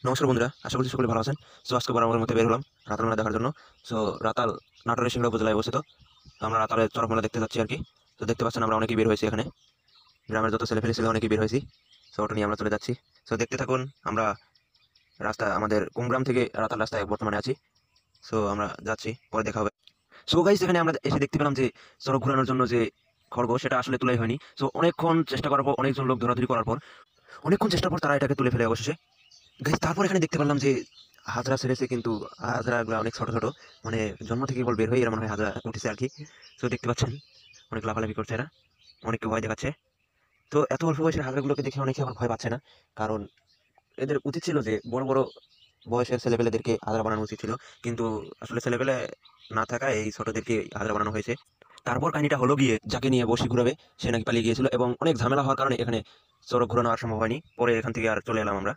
নমস্কার বন্ধুরা, আশা করছি সকলে ভালো আছেন। সো আজকে বরাবরের মধ্যে বের হলাম রাতাল মেলা দেখার জন্য। সো রাতাল নাটোরের সিংড়া উপজেলায় অবস্থিত। তো আমরা রাতালের চড়ক মেলা দেখতে যাচ্ছি আর কি। তো দেখতে পাচ্ছেন আমরা অনেকেই বের হয়েছি এখানে, গ্রামের যত ছেলেপেলে ছিল অনেকেই বের হয়েছি। সো ওটা নিয়ে আমরা চলে যাচ্ছি। সো দেখতে থাকুন। আমরা রাস্তা আমাদের কুমগ্রাম থেকে রাতাল রাস্তায় বর্তমানে আছি। সো আমরা যাচ্ছি, পরে দেখা হবে। সো গাইস, এখানে আমরা এসে দেখতে পেলাম যে চড়ক ঘোরানোর জন্য যে খড়গ সেটা আসলে তোলাই হয়নি। সো অনেকক্ষণ চেষ্টা করার পর, অনেকজন লোক ধরাধরি করার পর, অনেকক্ষণ চেষ্টার পর তারা এটাকে তুলে ফেলে অবশেষে। গাইস, তারপর এখানে দেখতে পেলাম যে হাজরা ছেড়েছে, কিন্তু হাজরাগুলো অনেক ছোট ছোট, মানে জন্ম থেকে কেবল বের হয়ে এরা মনে হয় হাজরা উঠেছে আর কি। তো দেখতে পাচ্ছেন অনেক লাফালাফি করছে এরা, অনেককে ভয় দেখাচ্ছে। তো এত অল্প বয়সের হাজরাগুলোকে দেখে অনেকে আবার ভয় পাচ্ছে না, কারণ এদের উচিত ছিল যে বড় বড় বয়সের ছেলেপেলেদেরকে হাজরা বানানো উচিত ছিল, কিন্তু আসলে ছেলেপেলে না থাকায় এই ছোটদেরকে হাজরা বানানো হয়েছে। তারপর কাহিনীটা হলো গিয়ে, যাকে নিয়ে বসি ঘুরাবে সে নাকি পালিয়ে গিয়েছিল এবং অনেক ঝামেলা হওয়ার কারণে এখানে চড়ক ঘোরানো আর সম্ভব হয়নি। পরে এখান থেকে আর চলে এলাম আমরা।